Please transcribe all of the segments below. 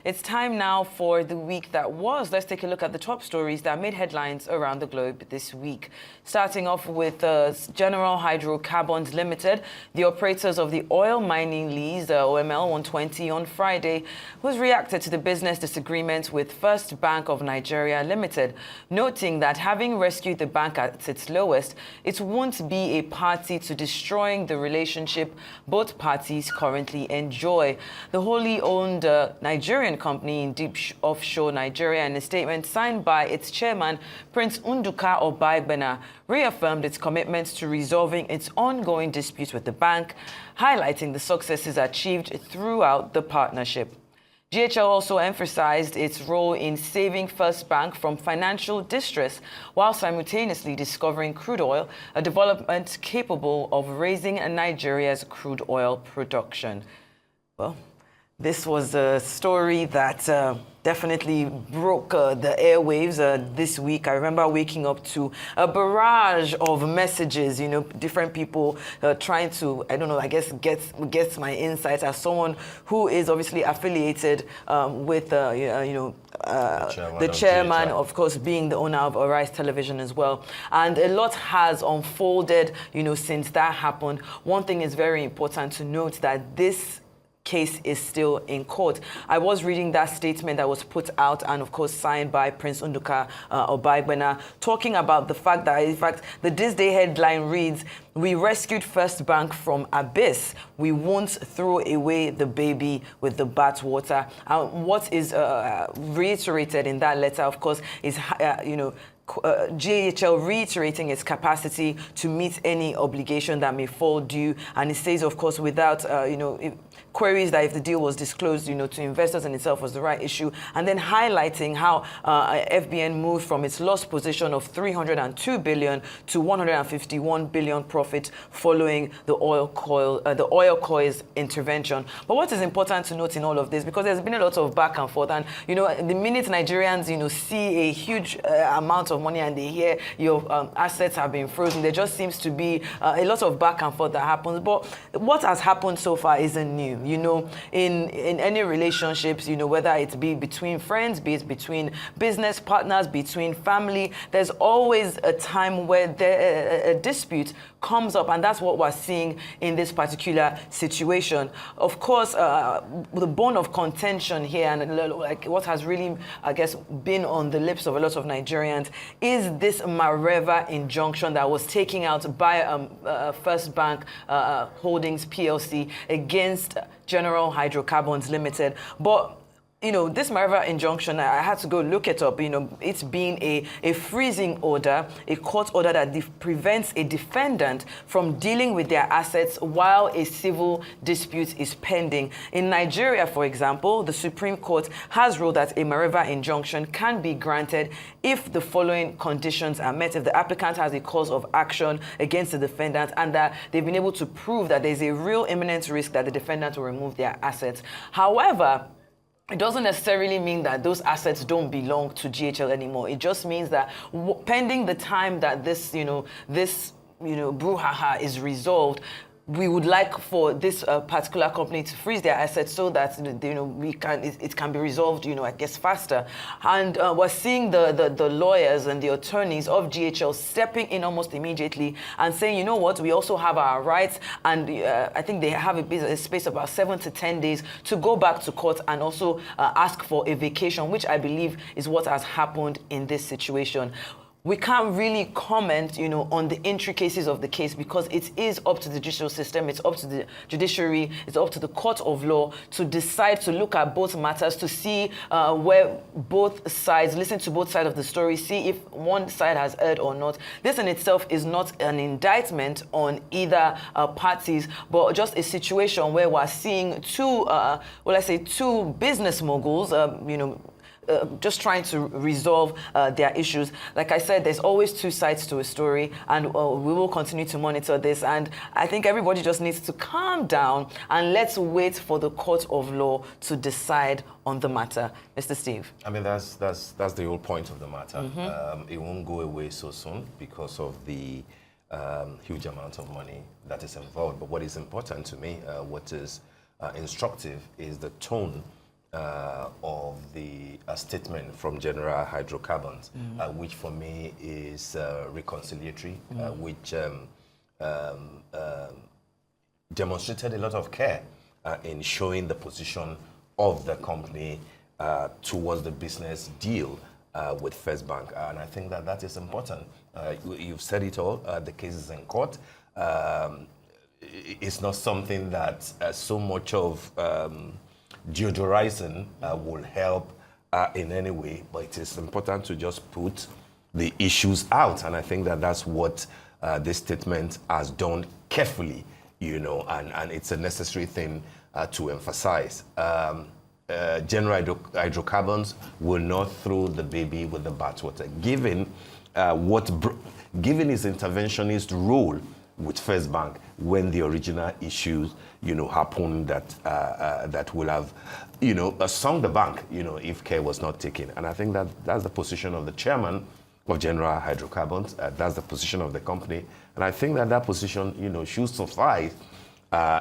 It's time now for the week that was. Let's take a look at the top stories that made headlines around the globe this week. Starting off with General Hydrocarbons Limited, the operators of the oil mining lease, OML 120, on Friday, who's reacted to the business disagreement with First Bank of Nigeria Limited, noting that having rescued the bank at its lowest, it won't be a party to destroying the relationship both parties currently enjoy. The wholly owned Nigerian company in deep offshore Nigeria, in a statement signed by its chairman, Prince Nduka Obaibena, reaffirmed its commitment to resolving its ongoing dispute with the bank, highlighting the successes achieved throughout the partnership. GHL also emphasized its role in saving First Bank from financial distress while simultaneously discovering crude oil, a development capable of raising Nigeria's crude oil production. Well, this was a story that definitely broke the airwaves this week. I remember waking up to a barrage of messages, different people trying to, I guess, get my insights as someone who is obviously affiliated with, the chairman, of course, being the owner of Arise Television as well. And a lot has unfolded, since that happened. One thing is very important to note, that this case is still in court. I was reading that statement that was put out and, of course, signed by Prince Nduka Obaibena, talking about the fact that, in fact, the This Day headline reads, "We rescued First Bank from abyss. We won't throw away the baby with the bathwater." What is reiterated in that letter, of course, is, GHL reiterating its capacity to meet any obligation that may fall due. And it says, of course, without, queries that if the deal was disclosed, to investors in itself was the right issue. And then highlighting how FBN moved from its lost position of 302 billion to 151 billion profit following the oil coil's intervention. But what is important to note in all of this, because there's been a lot of back and forth, and, the minute Nigerians, see a huge amount of money and they hear your assets have been frozen, there just seems to be a lot of back and forth that happens. But what has happened so far isn't new. In any relationships, whether it be between friends, be it between business partners, between family, there's always a time where a dispute comes up, and that's what we're seeing in this particular situation. Of course, the bone of contention here, and like what has really, I guess, been on the lips of a lot of Nigerians, is this Mareva injunction that was taken out by First Bank Holdings PLC against General Hydrocarbons Limited. But this Mareva injunction, I had to go look it up. It's been a freezing order, a court order that prevents a defendant from dealing with their assets while a civil dispute is pending. In Nigeria, for example, the Supreme Court has ruled that a Mareva injunction can be granted if the following conditions are met: if the applicant has a cause of action against the defendant and that they've been able to prove that there's a real imminent risk that the defendant will remove their assets. However, it doesn't necessarily mean that those assets don't belong to GHL anymore. It just means that pending the time that this brouhaha is resolved, we would like for this particular company to freeze their assets so that it can be resolved, I guess, faster. And we're seeing the lawyers and the attorneys of GHL stepping in almost immediately and saying, you know what, we also have our rights, and I think they have a space of about 7 to 10 days to go back to court and also ask for a vacation, which I believe is what has happened in this situation. We can't really comment, on the intricacies of the case, because it is up to the judicial system, it's up to the judiciary, it's up to the court of law to decide, to look at both matters, to see where both sides, listen to both sides of the story, see if one side has erred or not. This in itself is not an indictment on either parties, but just a situation where we're seeing two business moguls, just trying to resolve their issues. Like I said, there's always two sides to a story, and we will continue to monitor this. And I think everybody just needs to calm down and let's wait for the court of law to decide on the matter. Mr. Steve. I mean, that's the whole point of the matter. Mm-hmm. It won't go away so soon because of the huge amount of money that is involved. But what is important to me, what is instructive, is the tone of the statement from General Hydrocarbons, which for me is reconciliatory, which demonstrated a lot of care in showing the position of the company towards the business deal with First Bank. And I think that that is important. You've said it all, the case is in court. It's not something that so much of deodorizing will help in any way, but it is important to just put the issues out. And I think that that's what this statement has done carefully, you know, and it's a necessary thing to emphasize. General Hydrocarbons will not throw the baby with the bathwater, given given his interventionist role with First Bank when the original issues, you know, happened that that will have, you know, sunk the bank, you know, if care was not taken. And I think that that's the position of the chairman of General Hydrocarbons. That's the position of the company, and I think that that position, you know, should suffice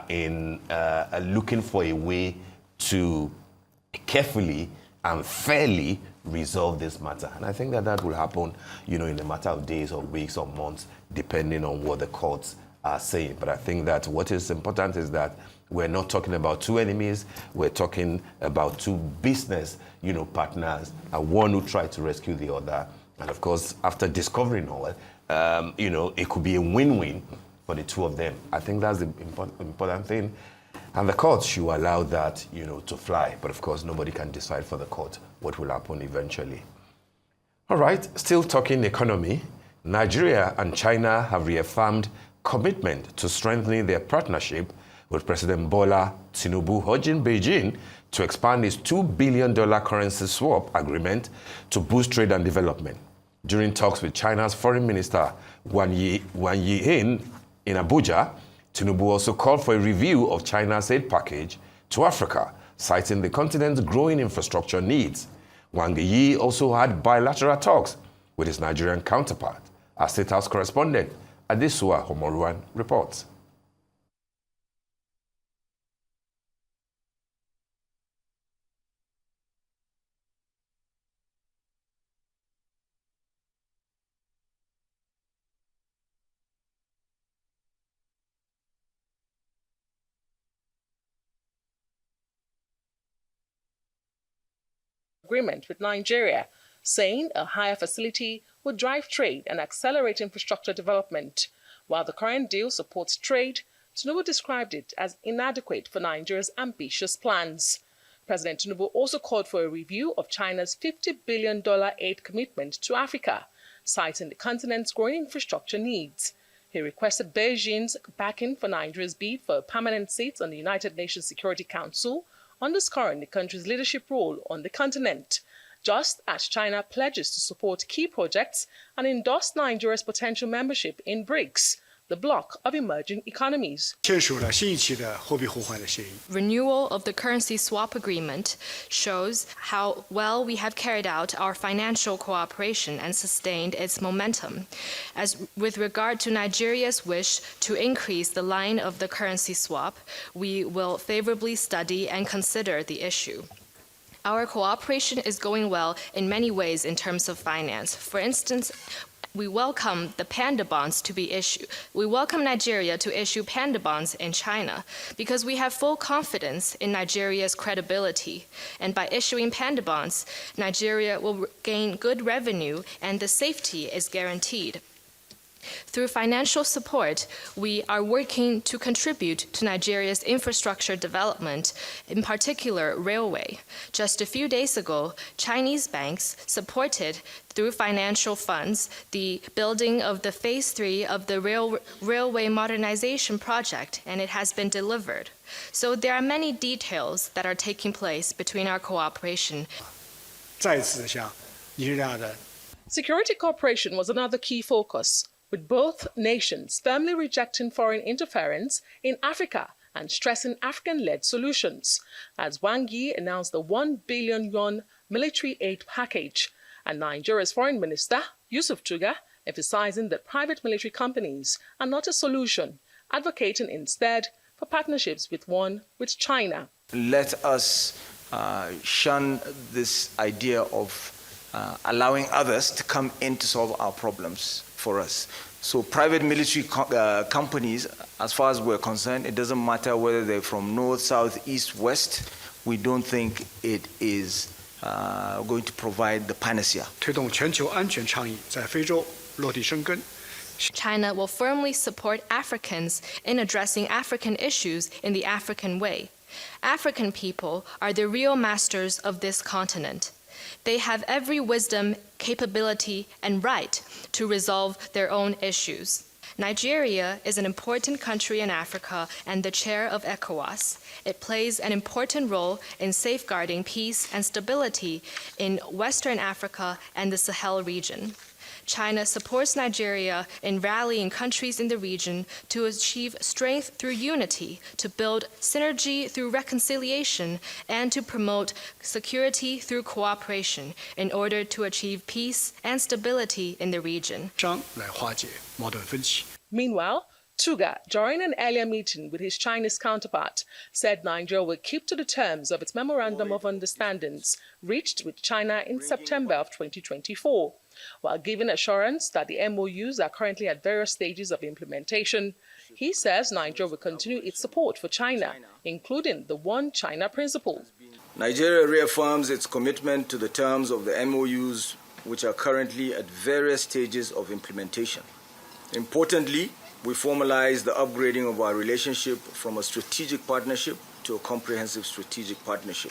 in looking for a way to carefully and fairly resolve this matter. And I think that that will happen, you know, in a matter of days or weeks or months, depending on what the courts are saying. But I think that what is important is that we're not talking about two enemies. We're talking about two business, you know, partners, and one who tried to rescue the other. And of course, after discovering all, you know, it could be a win-win for the two of them. I think that's the important thing. And the court should allow that, you know, to fly. But of course, nobody can decide for the court what will happen eventually. All right, still talking economy. Nigeria and China have reaffirmed commitment to strengthening their partnership, with President Bola Tinubu urging Beijing to expand its $2 billion currency swap agreement to boost trade and development. During talks with China's Foreign Minister Wang Yi in Abuja, Tinubu also called for a review of China's aid package to Africa, citing the continent's growing infrastructure needs. Wang Yi also had bilateral talks with his Nigerian counterpart. Our State House correspondent, Adesua Homoruan, reports. Agreement with Nigeria, saying a higher facility would drive trade and accelerate infrastructure development. While the current deal supports trade, Tinubu described it as inadequate for Nigeria's ambitious plans. President Tinubu also called for a review of China's $50 billion aid commitment to Africa, citing the continent's growing infrastructure needs. He requested Beijing's backing for Nigeria's bid for a permanent seat on the United Nations Security Council, underscoring the country's leadership role on the continent, just as China pledges to support key projects and endorse Nigeria's potential membership in BRICS, the bloc of emerging economies. Renewal of the currency swap agreement shows how well we have carried out our financial cooperation and sustained its momentum. As with regard to Nigeria's wish to increase the line of the currency swap, we will favorably study and consider the issue. Our cooperation is going well in many ways in terms of finance. For instance, we welcome the panda bonds to be issued. We welcome Nigeria to issue panda bonds in China because we have full confidence in Nigeria's credibility. And by issuing panda bonds, Nigeria will gain good revenue and the safety is guaranteed. Through financial support, we are working to contribute to Nigeria's infrastructure development, in particular railway. Just a few days ago, Chinese banks supported, through financial funds, the building of the Phase 3 of the railway modernization project, and it has been delivered. So there are many details that are taking place between our cooperation. Security cooperation was another key focus, with both nations firmly rejecting foreign interference in Africa and stressing African-led solutions, as Wang Yi announced the 1 billion yuan military aid package, and Nigeria's Foreign Minister, Yusuf Tuga, emphasizing that private military companies are not a solution, advocating instead for partnerships with China. Let us shun this idea of allowing others to come in to solve our problems for us. So private military companies, as far as we're concerned, it doesn't matter whether they're from north, south, east, west, we don't think it is going to provide the panacea. 推动全球安全倡议在非洲落地生根。 China will firmly support Africans in addressing African issues in the African way. African people are the real masters of this continent. They have every wisdom, capability, and right to resolve their own issues. Nigeria is an important country in Africa and the chair of ECOWAS. It plays an important role in safeguarding peace and stability in Western Africa and the Sahel region. China supports Nigeria in rallying countries in the region to achieve strength through unity, to build synergy through reconciliation, and to promote security through cooperation in order to achieve peace and stability in the region. 商来化解矛盾分歧。 Meanwhile, Tuga, during an earlier meeting with his Chinese counterpart, said Nigeria will keep to the terms of its Memorandum of Understandings reached with China in September of 2024, while giving assurance that the MOUs are currently at various stages of implementation. He says Nigeria will continue its support for China, including the One China principle. Nigeria reaffirms its commitment to the terms of the MOUs, which are currently at various stages of implementation. Importantly, we formalize the upgrading of our relationship from a strategic partnership to a comprehensive strategic partnership.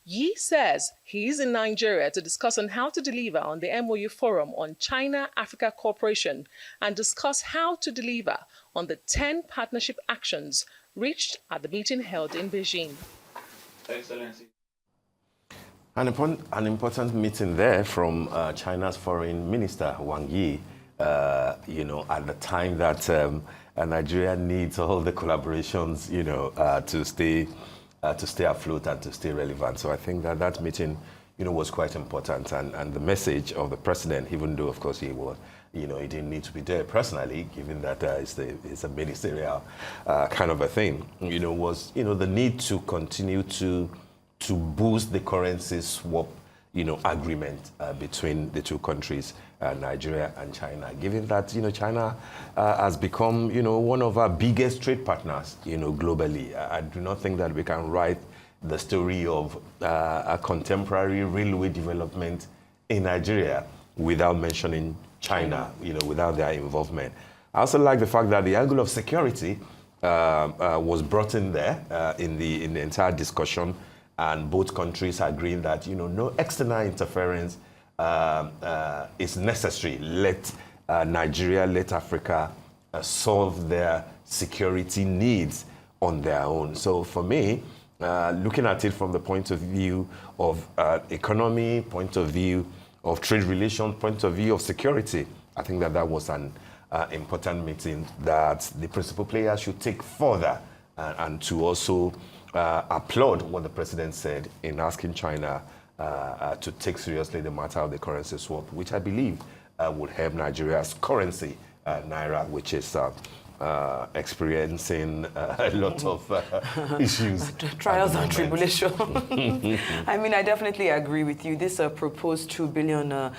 Yi says he is in Nigeria to discuss on how to deliver on the MOU Forum on China-Africa cooperation and discuss how to deliver on the 10 partnership actions reached at the meeting held in Beijing. Excellency. An important meeting there from China's Foreign Minister Wang Yi. At the time that Nigeria needs all the collaborations, to stay afloat and to stay relevant. So I think that meeting, was quite important. And the message of the president, even though, of course, he was, he didn't need to be there personally, given that it's a ministerial kind of a thing, was, the need to continue to boost the currency swap agreement between the two countries, Nigeria and China, given that, China has become, one of our biggest trade partners, globally. I do not think that we can write the story of a contemporary railway development in Nigeria without mentioning China, without their involvement. I also like the fact that the angle of security was brought in there in the entire discussion, and both countries agreeing that no external interference is necessary. Let Nigeria, let Africa solve their security needs on their own. So for me, looking at it from the point of view of economy, point of view of trade relations, point of view of security, I think that was an important meeting that the principal players should take further and to also applaud what the president said in asking China to take seriously the matter of the currency swap, which I believe would help Nigeria's currency, Naira, which is experiencing a lot of issues. Trials and tribulation. I mean, I definitely agree with you. This proposed $2 billion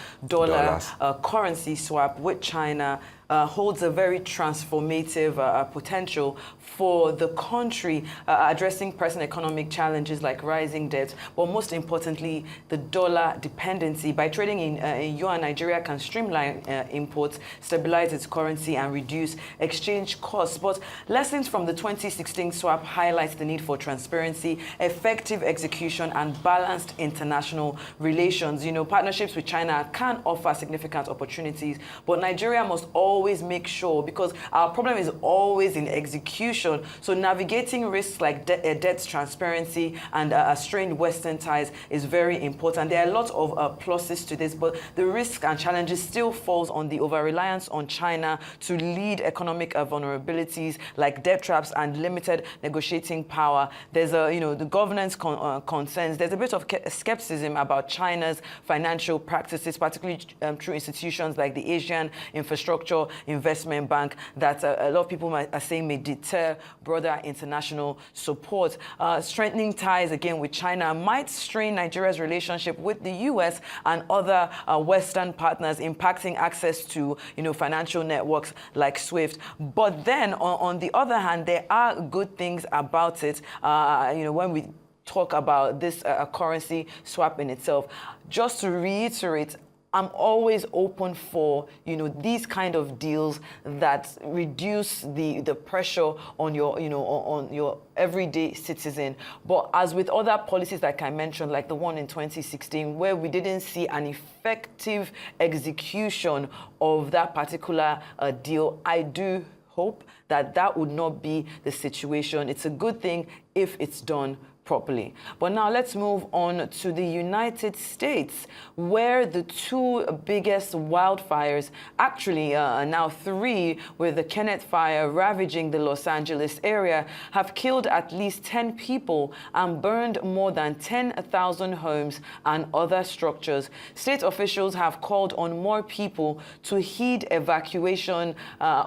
currency swap with China holds a very transformative potential for the country, addressing present economic challenges like rising debt, but most importantly, the dollar dependency. By trading in yuan, Nigeria can streamline imports, stabilize its currency, and reduce exchange costs. But lessons from the 2016 swap highlights the need for transparency, effective execution, and balanced international relations. Partnerships with China can offer significant opportunities, but Nigeria must always make sure, because our problem is always in execution. So navigating risks like debt transparency and strained Western ties is very important. There are a lot of pluses to this, but the risks and challenges still falls on the over-reliance on China to lead economic vulnerabilities like debt traps and limited negotiating power. There's the governance concerns. There's a bit of skepticism about China's financial practices, particularly through institutions like the Asian Infrastructure investment bank that a lot of people are saying may deter broader international support. Strengthening ties again with China might strain Nigeria's relationship with the U.S. and other Western partners, impacting access to financial networks like SWIFT. But then on the other hand, there are good things about it. When we talk about this currency swap in itself, just to reiterate, I'm always open for these kind of deals that reduce the pressure on your on your everyday citizen. But as with other policies like I mentioned, like the one in 2016, where we didn't see an effective execution of that particular deal, I do hope that would not be the situation. It's a good thing if it's done properly. But now let's move on to the United States, where the two biggest wildfires, actually now three, with the Kenneth fire ravaging the Los Angeles area, have killed at least 10 people and burned more than 10,000 homes and other structures. State officials have called on more people to heed evacuation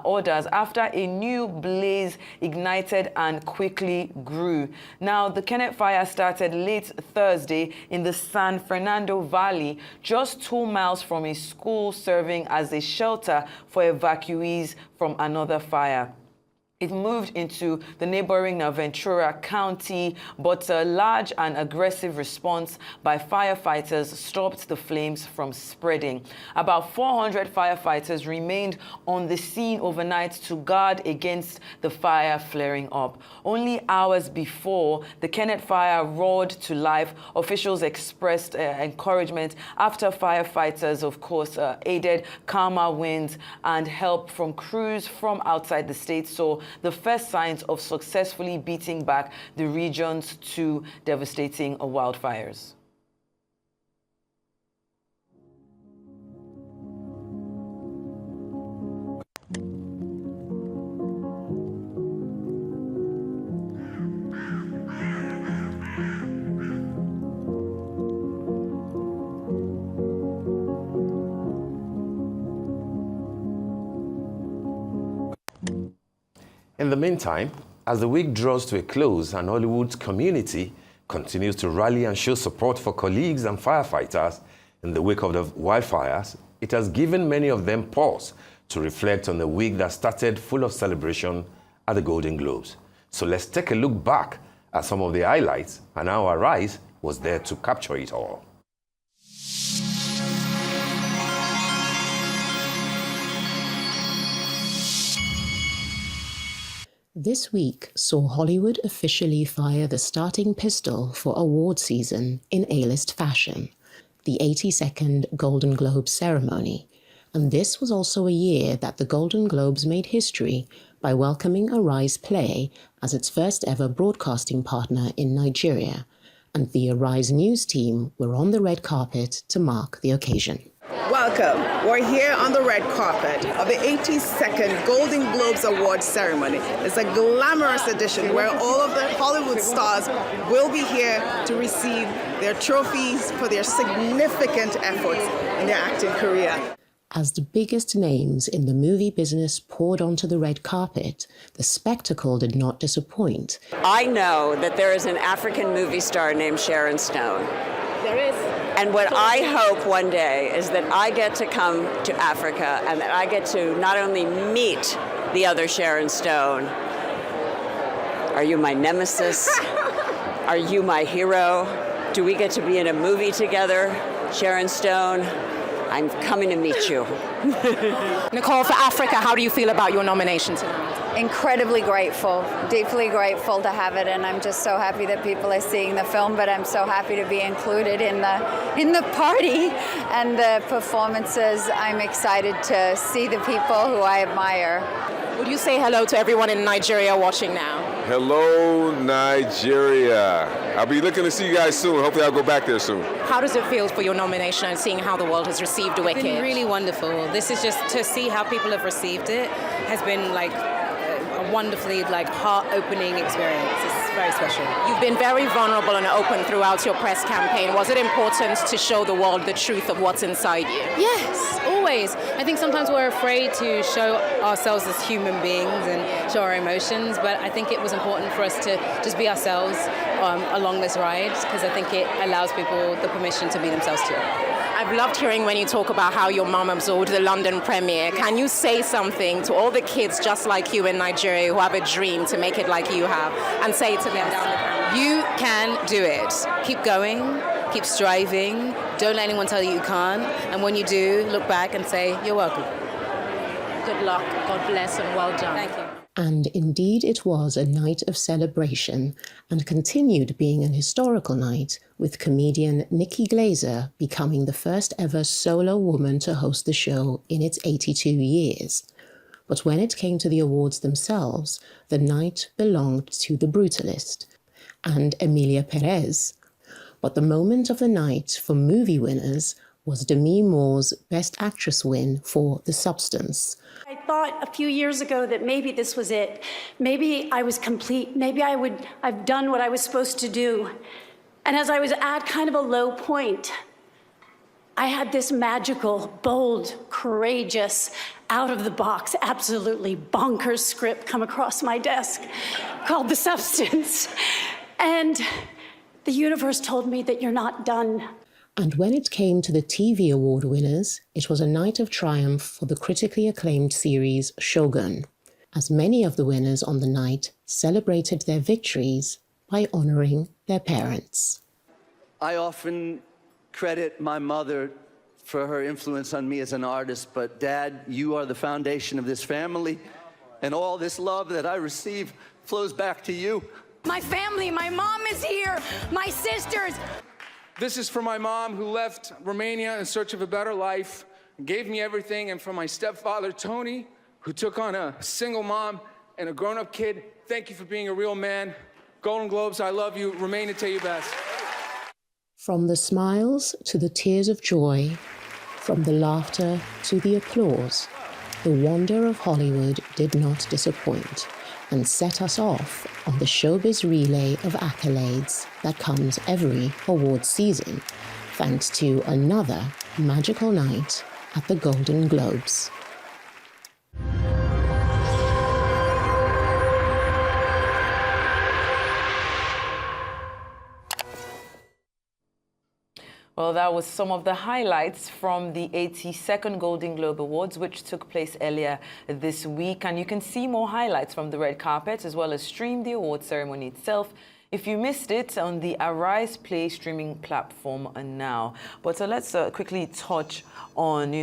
orders after a new blaze ignited and quickly grew. Now, the Kenneth fire started late Thursday in the San Fernando Valley, just 2 miles from a school serving as a shelter for evacuees from another fire. It moved into the neighboring Ventura County, but a large and aggressive response by firefighters stopped the flames from spreading. About 400 firefighters remained on the scene overnight to guard against the fire flaring up. Only hours before the Kenneth fire roared to life, officials expressed encouragement after firefighters, of course, aided calmer winds and help from crews from outside the state. So the first signs of successfully beating back the region's two devastating wildfires. In the meantime, as the week draws to a close and Hollywood's community continues to rally and show support for colleagues and firefighters in the wake of the wildfires, it has given many of them pause to reflect on the week that started full of celebration at the Golden Globes. So let's take a look back at some of the highlights and how Arise was there to capture it all. This week saw Hollywood officially fire the starting pistol for award season in A-list fashion, the 82nd Golden Globe ceremony. And this was also a year that the Golden Globes made history by welcoming Arise Play as its first ever broadcasting partner in Nigeria. And the Arise News team were on the red carpet to mark the occasion. Welcome. We're here on the red carpet of the 82nd Golden Globes Award ceremony. It's a glamorous edition where all of the Hollywood stars will be here to receive their trophies for their significant efforts in their acting career. As the biggest names in the movie business poured onto the red carpet, the spectacle did not disappoint. I know that there is an African movie star named Sharon Stone. There is. And what I hope one day is that I get to come to Africa and that I get to not only meet the other Sharon Stone. Are you my nemesis? Are you my hero? Do we get to be in a movie together, Sharon Stone? I'm coming to meet you. Nicole, for Africa, how do you feel about your nomination tonight? Incredibly grateful, deeply grateful to have it, and I'm just so happy that people are seeing the film, but I'm so happy to be included in the party and the performances. I'm excited to see the people who I admire. Would you say hello to everyone in Nigeria watching now? Hello, Nigeria. I'll be looking to see you guys soon. Hopefully I'll go back there soon. How does it feel for your nomination and seeing how the world has received Wicked? It's been really wonderful. This is just to see how people have received it has been like a wonderfully heart-opening experience. It's very special. You've been very vulnerable and open throughout your press campaign. Was it important to show the world the truth of what's inside you? Yes, always. I think sometimes we're afraid to show ourselves as human beings and show our emotions, but I think it was important for us to just be ourselves along this ride, because I think it allows people the permission to be themselves too. I've loved hearing when you talk about how your mom absorbed the London premiere. Can you say something to all the kids just like you in Nigeria who have a dream to make it like you have, and say to them down the camera? You can do it. Keep going, keep striving. Don't let anyone tell you can't. And when you do, look back and say, you're welcome. Good luck, God bless, and well done. Thank you. And indeed it was a night of celebration, and continued being an historical night, with comedian Nikki Glaser becoming the first ever solo woman to host the show in its 82 years. But when it came to the awards themselves, the night belonged to The Brutalist and Emilia Perez. But the moment of the night for movie winners was Demi Moore's Best Actress win for The Substance. I thought a few years ago that maybe this was it. Maybe I was complete. Maybe I've done what I was supposed to do. And as I was at kind of a low point, I had this magical, bold, courageous, out of the box, absolutely bonkers script come across my desk called The Substance. And the universe told me that you're not done. And when it came to the TV award winners, it was a night of triumph for the critically acclaimed series Shogun, as many of the winners on the night celebrated their victories by honoring their parents. I often credit my mother for her influence on me as an artist, but Dad, you are the foundation of this family, and all this love that I receive flows back to you. My family, my mom is here, my sisters. This is for my mom who left Romania in search of a better life, gave me everything, and for my stepfather, Tony, who took on a single mom and a grown-up kid. Thank you for being a real man. Golden Globes, I love you. Remain until you best. From the smiles to the tears of joy, from the laughter to the applause, the wonder of Hollywood did not disappoint and set us off on the showbiz relay of accolades that comes every award season, thanks to another magical night at the Golden Globes. Well, that was some of the highlights from the 82nd Golden Globe Awards, which took place earlier this week. And you can see more highlights from the red carpet, as well as stream the award ceremony itself if you missed it on the Arise Play streaming platform now. But so let's quickly touch on,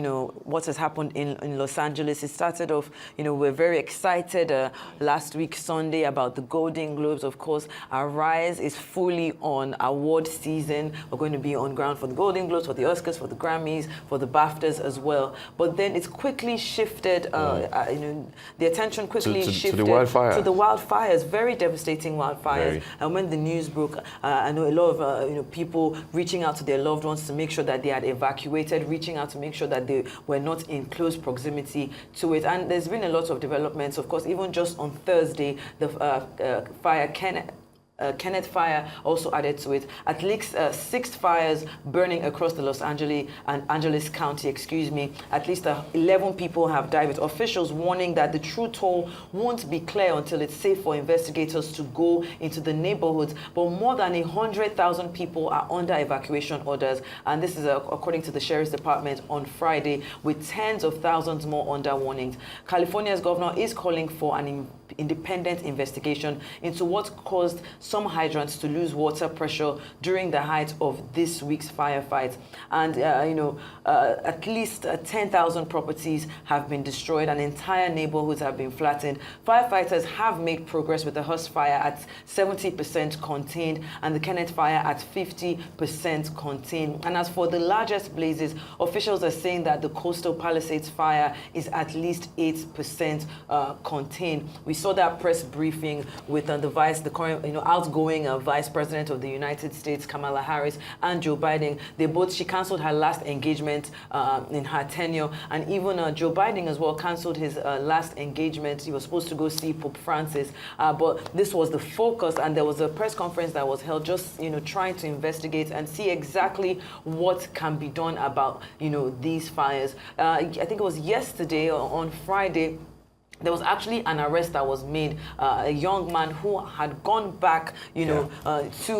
what has happened in Los Angeles. It started off, we're very excited last week, Sunday, about the Golden Globes. Of course, Arise is fully on award season. We're going to be on ground for the Golden Globes, for the Oscars, for the Grammys, for the BAFTAs as well. But then it's quickly shifted, the attention quickly shifted to the wildfire. To the wildfires, very devastating wildfires. And when the news broke, I know a lot of people reaching out to their loved ones to make sure that they had evacuated, reaching out to make sure that they were not in close proximity to it. And there's been a lot of developments. Of course, even just on Thursday, the fire Kenneth Fire also added to it. At least 6 fires burning across the Los Angeles County, At least 11 people have died, with officials warning that the true toll won't be clear until it's safe for investigators to go into the neighborhoods. But more than 100,000 people are under evacuation orders, and this is according to the Sheriff's Department on Friday, with tens of thousands more under warnings. California's governor is calling for an independent investigation into what caused some hydrants to lose water pressure during the height of this week's firefight. And, at least 10,000 properties have been destroyed and entire neighborhoods have been flattened. Firefighters have made progress with the Hurst fire at 70% contained and the Kenneth fire at 50% contained. And as for the largest blazes, officials are saying that the Coastal Palisades fire is at least 8% contained. We saw that press briefing with the current, outgoing Vice President of the United States, Kamala Harris, and Joe Biden. She canceled her last engagement in her tenure, and even Joe Biden as well canceled his last engagement. He was supposed to go see Pope Francis, but this was the focus, and there was a press conference that was held just, trying to investigate and see exactly what can be done about, these fires. I think it was yesterday or on Friday, there was actually an arrest that was made. A young man who had gone back, to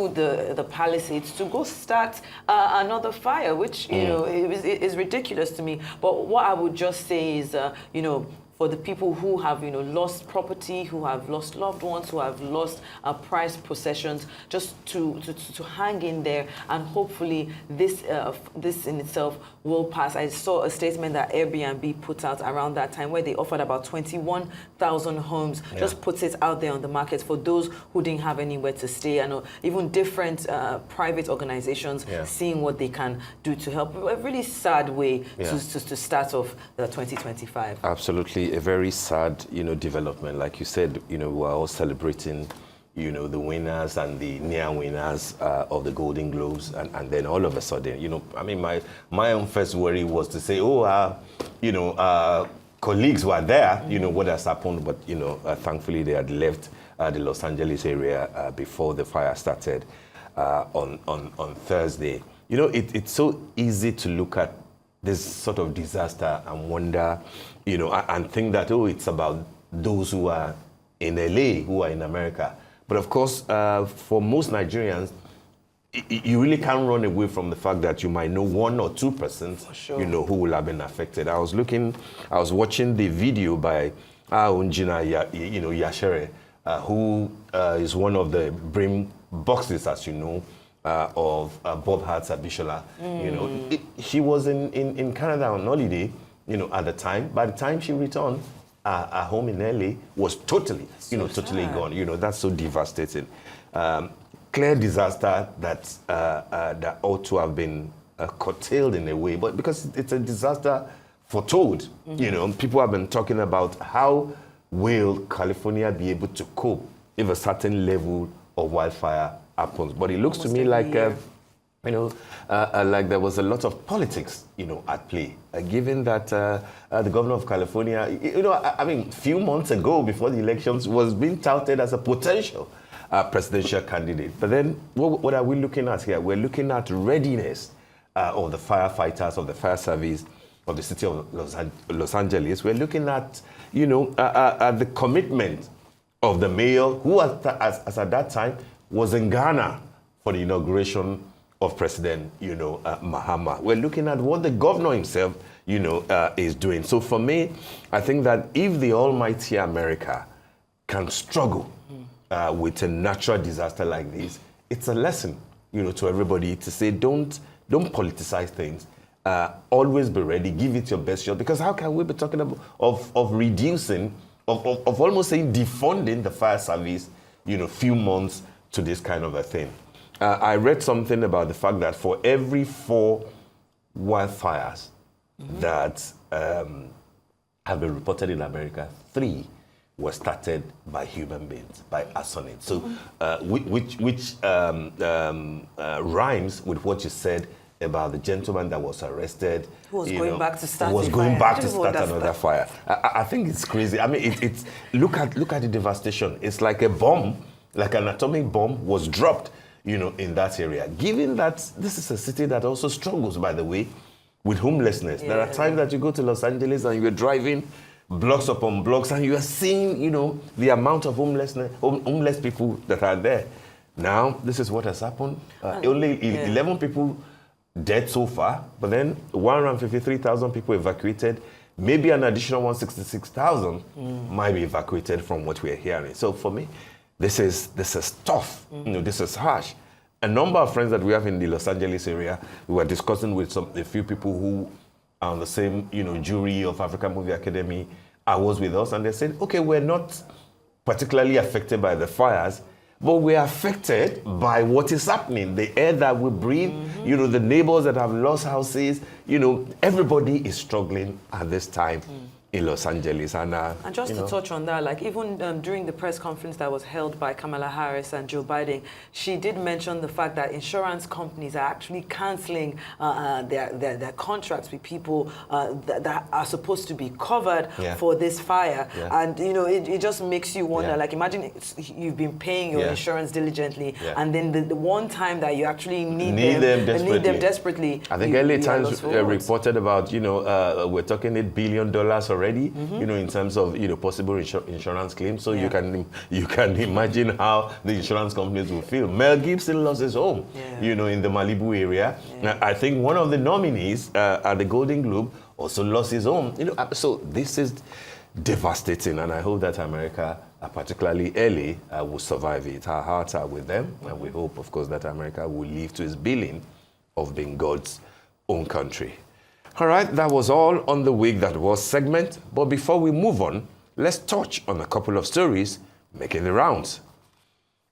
the Palisades to go start another fire, which is ridiculous to me. But what I would just say is, for the people who have, lost property, who have lost loved ones, who have lost prized possessions, just to hang in there, and hopefully this in itself will pass. I saw a statement that Airbnb put out around that time where they offered about 21,000 homes, just puts it out there on the market for those who didn't have anywhere to stay. I know even different private organizations seeing what they can do to help. A really sad way to start off the 2025. Absolutely. A very sad, development. Like you said, we're all celebrating, the winners and the near winners of the Golden Globes, and then all of a sudden, my own first worry was to say, colleagues were there, what has happened, but thankfully they had left the Los Angeles area before the fire started on Thursday. It's so easy to look at this sort of disaster and wonder, and think that, it's about those who are in LA, who are in America. But of course, for most Nigerians, you really can't run away from the fact that you might know 1 or 2 persons, who will have been affected. I was watching the video by Unjina, Yashere, who is one of the brain boxes, as you know, of Bob Hart's Abishola. She was in Canada on holiday, at the time. By the time she returned, her home in LA was totally, totally gone. That's so devastating. Clear disaster that ought to have been curtailed in a way, but because it's a disaster foretold, people have been talking about how will California be able to cope if a certain level of wildfire happens. But it looks to me like, like there was a lot of politics, at play. Given that the governor of California, a few months ago, before the elections, was being touted as a potential presidential candidate. But then, what are we looking at here? We're looking at readiness of the firefighters, of the fire service, of the city of Los Angeles. We're looking at, the commitment of the mayor, who as at that time was in Ghana for the inauguration of President, Mahama. We're looking at what the governor himself, is doing. So for me, I think that if the almighty America can struggle with a natural disaster like this, it's a lesson, to everybody to say, don't politicize things. Always be ready, give it your best shot. Because how can we be talking about of reducing, of almost saying defunding the fire service, few months to this kind of a thing? I read something about the fact that for every 4 wildfires that have been reported in America, 3 were started by human beings, by arsonists. So, which rhymes with what you said about the gentleman that was arrested. Who was going back to start another fire. I think it's crazy. It's look at the devastation. It's like a bomb, like an atomic bomb was dropped, in that area. Given that this is a city that also struggles, by the way, with homelessness. There are times that you go to Los Angeles and you're driving blocks upon blocks and you are seeing, the amount of homeless people that are there. Now, this is what has happened. Only 11 people dead so far, but then 153,000 people evacuated. Maybe an additional 166,000 might be evacuated from what we're hearing. So for me, this is tough. This is harsh. A number of friends that we have in the Los Angeles area, we were discussing with a few people who are on the same, jury of African Movie Academy, was with us, and they said, okay, we're not particularly affected by the fires, but we're affected by what is happening. The air that we breathe, the neighbors that have lost houses, everybody is struggling at this time in Los Angeles. And just to touch on that, like even during the press conference that was held by Kamala Harris and Joe Biden, she did mention the fact that insurance companies are actually canceling their contracts with people that are supposed to be covered for this fire. And, you know, it just makes you wonder, like imagine you've been paying your insurance diligently and then the one time that you actually need them desperately. I think LA Times reported about, you know, we're talking $8 billion already, you know, in terms of, you know, possible insurance claims. So you can imagine how the insurance companies will feel. Mel Gibson lost his home, you know, in the Malibu area. I think one of the nominees at the Golden Globe also lost his home. You know, so this is devastating, and I hope that America, particularly LA, will survive it. Our hearts are with them, and we hope, of course, that America will live to its billing of being God's own country. All right, that was all on the week that was segment. But before we move on, let's touch on a couple of stories making the rounds.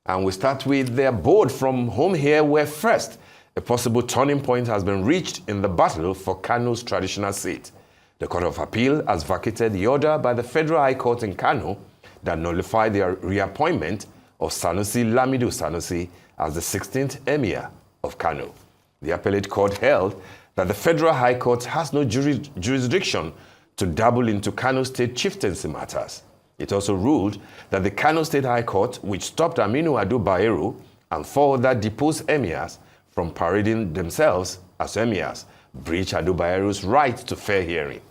And we start with their board from home here, where first, a possible turning point has been reached in the battle for Kano's traditional seat. The Court of Appeal has vacated the order by the Federal High Court in Kano that nullified the reappointment of Sanusi Lamido Sanusi as the 16th Emir of Kano. The appellate court held that the Federal High Court has no jurisdiction to dabble into Kano State chieftaincy matters. It also ruled that the Kano State High Court, which stopped Aminu Ado Bayero and 4 other deposed emirs from parading themselves as emirs, breached Ado Bayero's right to fair hearing.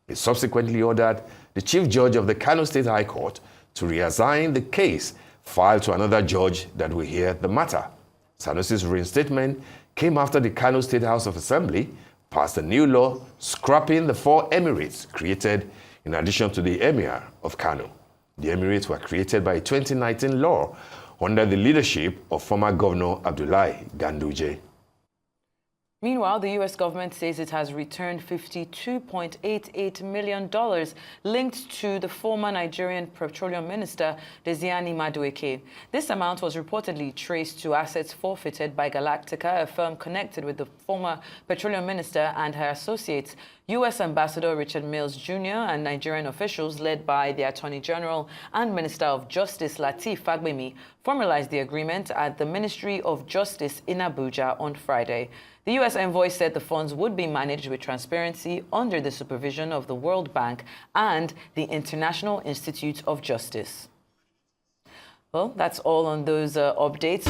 It subsequently ordered the Chief Judge of the Kano State High Court to reassign the case filed to another judge that will hear the matter. Sanusi's reinstatement came after the Kano State House of Assembly passed a new law scrapping the 4 emirates created in addition to the Emir of Kano. The emirates were created by a 2019 law under the leadership of former Governor Abdullahi Ganduje. Meanwhile, the U.S. government says it has returned $52.88 million linked to the former Nigerian Petroleum Minister, Diezani Madueke. This amount was reportedly traced to assets forfeited by Galactica, a firm connected with the former Petroleum Minister and her associates. U.S. Ambassador Richard Mills Jr. and Nigerian officials led by the Attorney General and Minister of Justice Lateef Fagbemi formalized the agreement at the Ministry of Justice in Abuja on Friday. The U.S. envoy said the funds would be managed with transparency under the supervision of the World Bank and the International Institute of Justice. Well, that's all on those updates.